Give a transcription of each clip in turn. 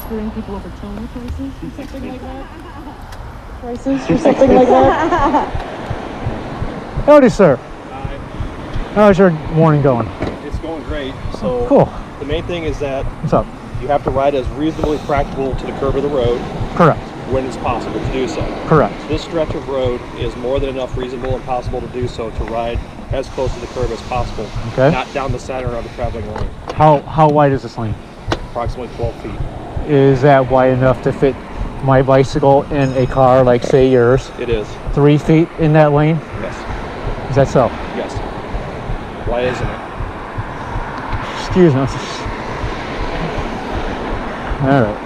screwing people over towing prices or something like that? Prices or something like that? Howdy, sir. Hi. How's your morning going? It's going great. So Cool. the main thing is that What's up? you have to ride as reasonably practical to the curb of the road Correct. when it's possible to do so. Correct. This stretch of road is more than enough reasonable and possible to do so to ride as close to the curb as possible. Okay. Not down the center of the traveling lane. How wide is this lane? Approximately 12 feet. Is that wide enough to fit my bicycle in a car like, say, yours? It is. 3 feet in that lane? Yes. Is that so? Yes. Why isn't it? Excuse me. All right.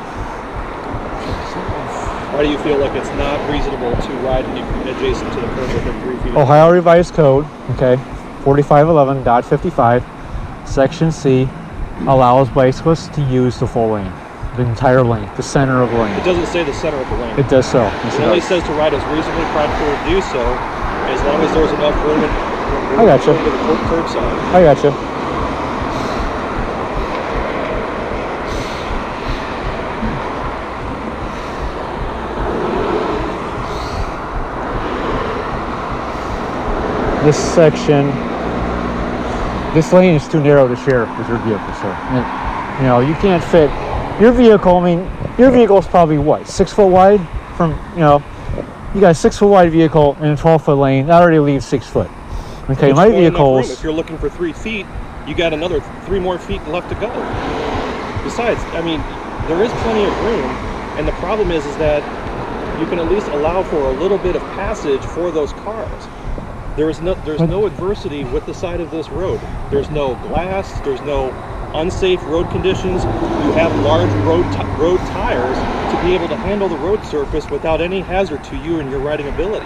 Why do you feel like it's not reasonable to ride adjacent to the curb within 3 feet? Ohio Revised Code, okay, 4511.55, Section C, allows bicyclists to use the full lane, the entire lane, the center of the lane. It doesn't say the center of the lane. It does so. Yes, It only says to ride as reasonably practical to do so, as long as there's enough room I gotcha. to the curbside. I gotcha. This section, this lane is too narrow to share with your vehicle, sir. And, you know, you can't fit your vehicle. I mean, your vehicle is probably what, 6 foot wide? From, you know, you got a 6 foot wide vehicle in a 12-foot lane. That already leaves 6 foot. Okay, my vehicle's. If you're looking for 3 feet, you got another 3 more feet left to go. Besides, I mean, there is plenty of room, and the problem is that you can at least allow for a little bit of passage for those cars. There's no adversity with the side of this road. There's no glass. There's no unsafe road conditions. You have large road tires to be able to handle the road surface without any hazard to you and your riding ability.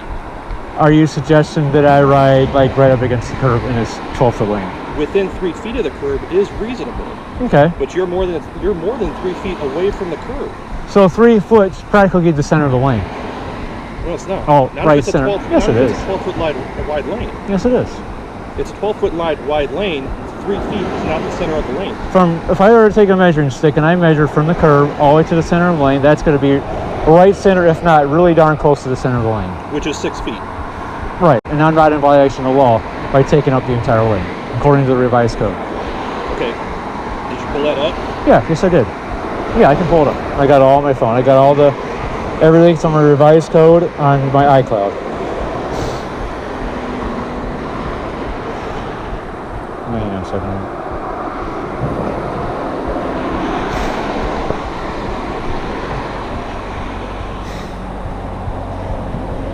Are you suggesting that I ride like right up against the curb in this 12-foot lane? Within 3 feet of the curb is reasonable. Okay. But you're more than 3 feet away from the curb. So 3 foot practically the center of the lane. No, it's not. Oh, not right center. Yes, it is. It's a 12-foot wide lane. Yes, it is. It's a 12-foot wide lane. 3 feet is not the center of the lane. If I were to take a measuring stick and I measure from the curb all the way to the center of the lane, that's going to be right center, if not really darn close to the center of the lane. Which is 6 feet. Right, and I'm not in violation of the law by taking up the entire lane, according to the revised code. Okay. Did you pull that up? Yeah, yes I did. Yeah, I can pull it up. I got it all on my phone. I got all everything's on my revised code on my iCloud. Hang on a second.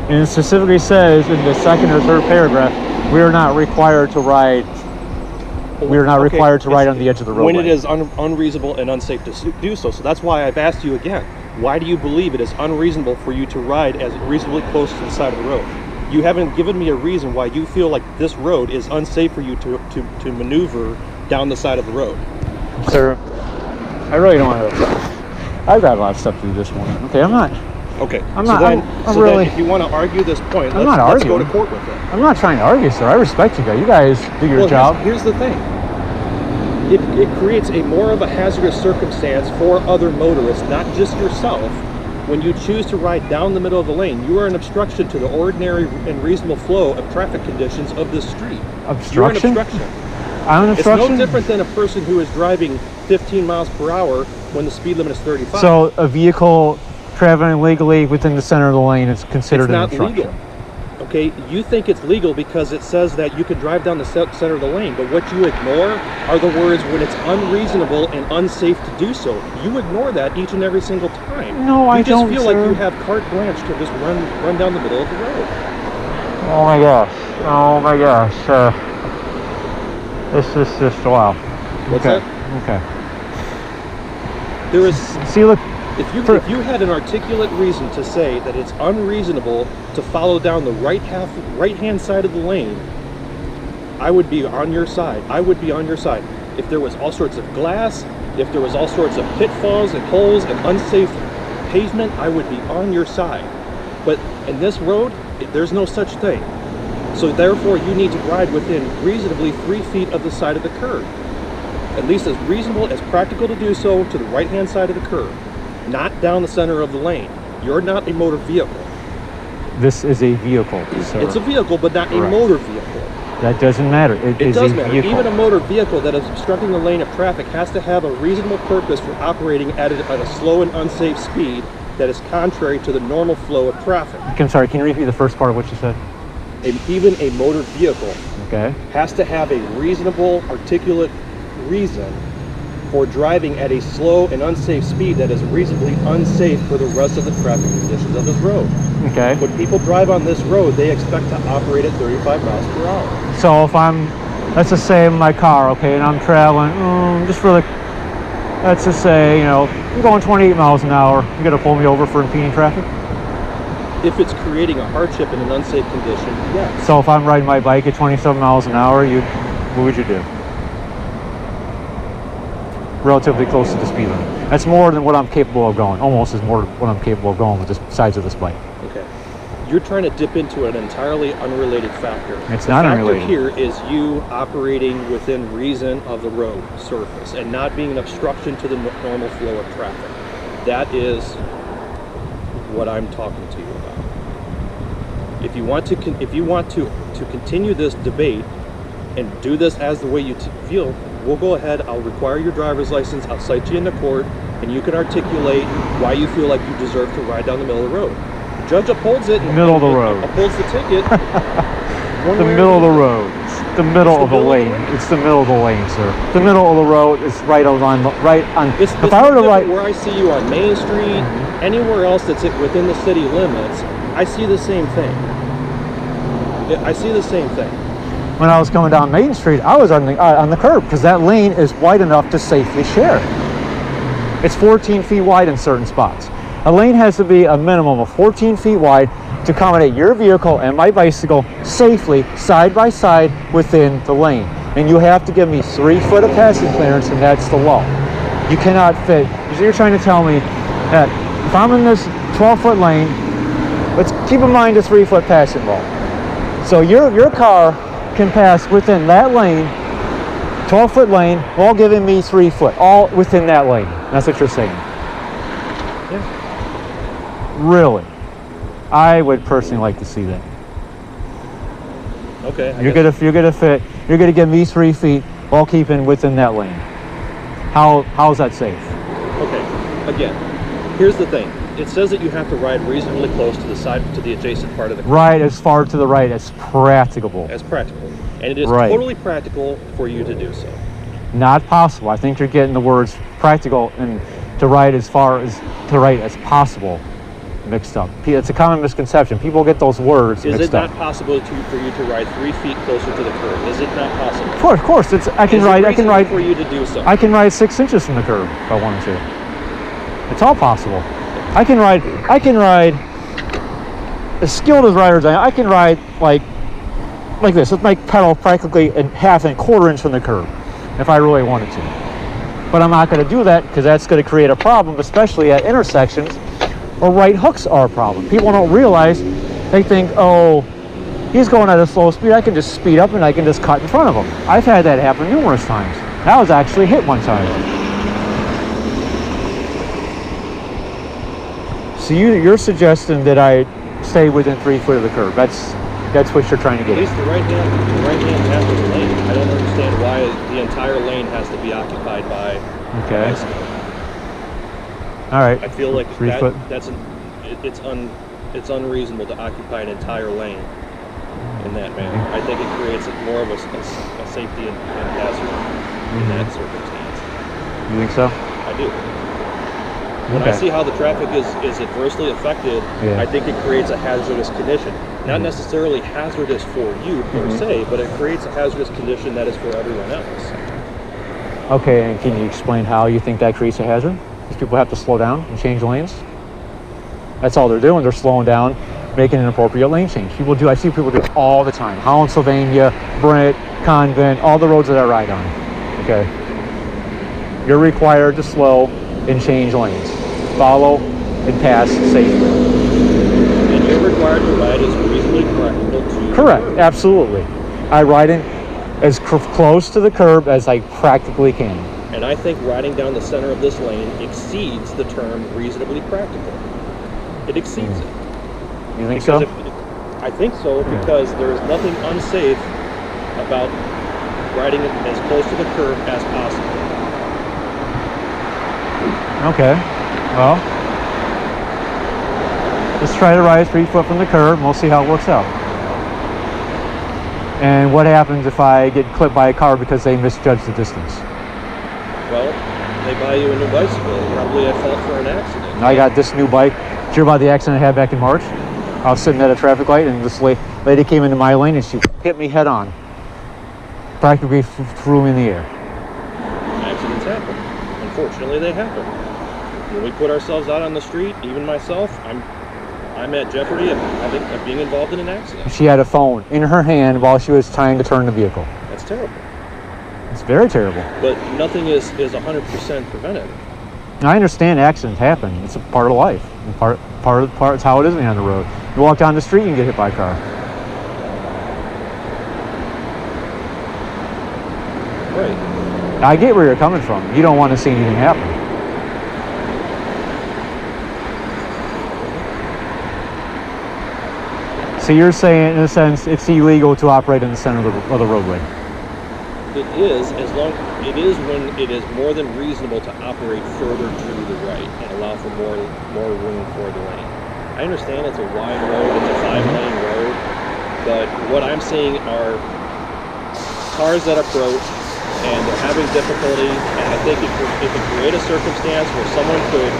And it specifically says in the second or third paragraph, we are not required to ride. We are not required to ride on the edge of the roadway. When it is unreasonable and unsafe to do so. So that's why I've asked you again. Why do you believe it is unreasonable for you to ride as reasonably close to the side of the road? You haven't given me a reason why you feel like this road is unsafe for you to maneuver down the side of the road. Sir, I really don't want to. I've got a lot of stuff to do this morning. Okay, I'm not. Okay. I'm so not. then, I'm so really. Then if you want to argue this point, I'm not let's arguing. go to court with it. I'm not trying to argue, sir. I respect you guys. You guys do your job. Here's the thing. It creates a more of a hazardous circumstance for other motorists, not just yourself. When you choose to ride down the middle of the lane, you are an obstruction to the ordinary and reasonable flow of traffic conditions of this street. Obstruction? You're an obstruction. I'm an obstruction? It's no different than a person who is driving 15 miles per hour when the speed limit is 35. So a vehicle traveling legally within the center of the lane is considered an obstruction? It's not legal. Okay, you think it's legal because it says that you can drive down the center of the lane, but what you ignore are the words when it's unreasonable and unsafe to do so. You ignore that each and every single time. No, I don't, You just feel sir. like you have carte blanche to just run down the middle of the road. Oh my gosh. Oh my gosh. This is just, wow. What's okay. that? Okay. There is... See, look. If you had an articulate reason to say that it's unreasonable to follow down the right-hand side of the lane, I would be on your side. I would be on your side. If there was all sorts of glass, if there was all sorts of pitfalls and holes and unsafe pavement, I would be on your side. But in this road, there's no such thing. So therefore, you need to ride within reasonably 3 feet of the side of the curb. At least as reasonable as practical to do so to the right-hand side of the curb. not down the center of the lane. You're not a motor vehicle. This is a vehicle, sir. It's a vehicle, but not a Correct. motor vehicle. That doesn't matter. It is does a matter. vehicle. Even a motor vehicle that is obstructing the lane of traffic has to have a reasonable purpose for operating at a slow and unsafe speed that is contrary to the normal flow of traffic. I'm sorry, can you repeat the first part of what you said? Even a motor vehicle Okay. has to have a reasonable, articulate reason for driving at a slow and unsafe speed that is reasonably unsafe for the rest of the traffic conditions of this road. Okay. When people drive on this road, they expect to operate at 35 miles per hour. So if I'm, let's just say in my car, okay, and I'm traveling, just for the, let's just say, you know, I'm going 28 miles an hour, you gotta pull me over for impeding traffic? If it's creating a hardship in an unsafe condition, yes. So if I'm riding my bike at 27 miles an hour, what would you do? Relatively close to the speed limit. That's more than what I'm capable of going. Almost is more than what I'm capable of going with the size of this bike. Okay. You're trying to dip into an entirely unrelated factor. It's not unrelated. The factor here is you operating within reason of the road surface and not being an obstruction to the normal flow of traffic. That is what I'm talking to you about. If you want to continue this debate and do this as the way you feel, we'll go ahead. I'll require your driver's license. I'll cite you into court, and you can articulate why you feel like you deserve to ride down the middle of the road. The judge upholds it. Middle of the road. Upholds the ticket. The middle of the road. It's the middle of the lane. It's the middle of the lane, sir. The middle of the road is right on. It's if I were to write where I see you on Main Street, anywhere else that's within the city limits, I see the same thing. I see the same thing. when I was coming down Main Street, I was on the curb because that lane is wide enough to safely share. It's 14 feet wide in certain spots. A lane has to be a minimum of 14 feet wide to accommodate your vehicle and my bicycle safely side by side within the lane. And you have to give me 3 foot of passing clearance, and that's the law. You cannot fit. So you're trying to tell me that if I'm in this 12-foot lane, let's keep in mind the 3 foot passing law. So your car can pass within that lane, 12-foot lane, while giving me 3 foot, all within that lane. That's what you're saying. Yeah. Really? I would personally like to see that. Okay. You're gonna give me 3 feet while keeping within that lane. How's that safe? Okay. Again, here's the thing. It says that you have to ride reasonably close to the adjacent part of the car. Right as far to the right as practicable. As practical. And it is Right. totally practical for you to do so. Not possible. I think you're getting the words practical and to ride as far as to the right as possible mixed up. It's a common misconception. People get those words Is mixed it up. not possible for you to ride 3 feet closer to the curb? Is it not possible? Of course. I can ride for you to do so. I can ride 6 inches from the curb if I wanted to. It's all possible. I can ride as skilled as riders I can ride like this with my pedal practically in half and quarter inch from the curb if I really wanted to. But I'm not going to do that because that's going to create a problem, especially at intersections where right hooks are a problem. People don't realize, they think, oh, he's going at a slow speed, I can just speed up and I can just cut in front of him. I've had that happen numerous times. I was actually hit one time. So you're suggesting that I stay within 3 foot of the curb. That's what you're trying to At get least at. the right hand half of the lane. I don't understand why the entire lane has to be occupied by Okay. bicycle. All right. I feel like 3 foot. it's unreasonable to occupy an entire lane in that manner. I think it creates more of a safety and hazard in that circumstance. You think so? I do. When I see how the traffic is adversely affected, Yeah. I think it creates a hazardous condition. Not necessarily hazardous for you per se, but it creates a hazardous condition that is for everyone else. Okay, and can you explain how you think that creates a hazard? Because people have to slow down and change lanes. That's all they're doing. They're slowing down, making an appropriate lane change. I see people do it all the time. Holland, Sylvania, Brent, Convent, all the roads that I ride on. Okay. You're required to slow and change lanes. Follow and pass safely. And you're required to ride as reasonably practical to Correct, absolutely. I ride in as close to the curb as I practically can. And I think riding down the center of this lane exceeds the term reasonably practical. It exceeds it. You think Because so? I think so, because there is nothing unsafe about riding as close to the curb as possible. Okay. Well, let's try to ride 3 foot from the curb and we'll see how it works out. And what happens if I get clipped by a car because they misjudged the distance? Well, they buy you a new bicycle, probably at fault for an accident. I got this new bike. Did you hear about the accident I had back in March? I was sitting at a traffic light and this lady came into my lane and she hit me head on. Practically threw me in the air. Accidents happen. Unfortunately, they happen. When we put ourselves out on the street, even myself, I'm at jeopardy of being involved in an accident. She had a phone in her hand while she was trying to turn the vehicle. That's terrible. It's very terrible. But nothing is 100% prevented. Now, I understand accidents happen. It's a part of life. And part it's how it is on the road. You walk down the street and get hit by a car. Right. Now, I get where you're coming from. You don't want to see anything happen. So you're saying, in a sense, it's illegal to operate in the center of the roadway. It is when it is more than reasonable to operate further to the right and allow for more room for the lane. I understand it's a wide road, it's a 5-lane road, but what I'm seeing are cars that approach and they're having difficulty, and I think it could create a circumstance where someone could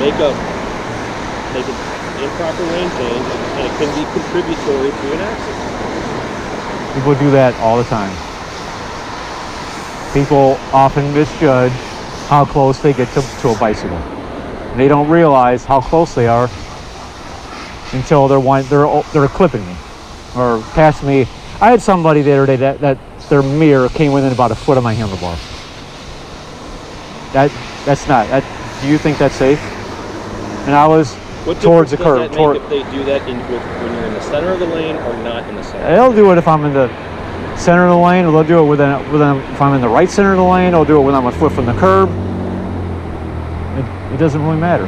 make an improper lane change, and it can be contributory to an accident. People do that all the time. People often misjudge how close they get to a bicycle. And they don't realize how close they are until they're clipping me or past me. I had somebody the other day that their mirror came within about a foot of my handlebar. That's not. Do you think that's safe? And I was towards the curb. If they do that when you're in the center of the lane or not in the center? They'll do it if I'm in the center of the lane, or they'll do it if I'm in the right center of the lane. They'll do it when I'm a foot from the curb. It doesn't really matter.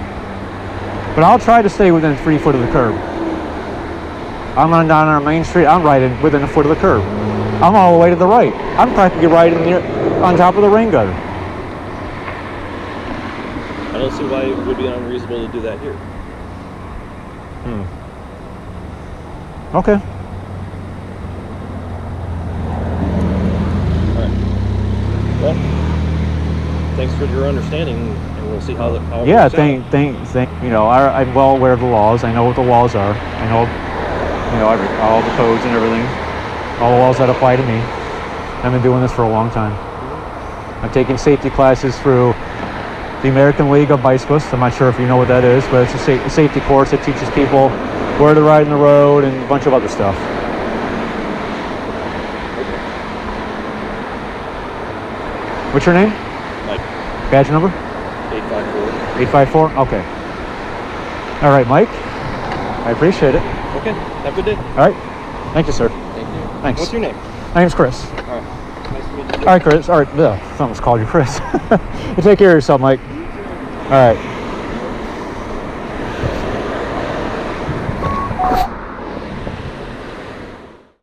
But I'll try to stay within 3 foot of the curb. I'm on down our main street. I'm right within a foot of the curb. I'm all the way to the right. I'm practically right on top of the rain gutter. I don't see why it would be unreasonable to do that here. Okay. All right. Well, thanks for your understanding, and we'll see how it Yeah, works out. I'm well aware of the laws. I know what the laws are. I know, all the codes and everything. All the laws that apply to me. I've been doing this for a long time. I've taken safety classes through the American League of Bicyclists. I'm not sure if you know what that is, but it's a safety course that teaches people where to ride in the road and a bunch of other stuff. What's your name? Mike. Badge number? 854. 854? Okay. All right, Mike. I appreciate it. Okay. Have a good day. All right. Thank you, sir. Thank you. Thanks. What's your name? My name's Chris. All right. Nice to meet you. All right, Chris. All right. I almost called you Chris. You take care of yourself, Mike. All right.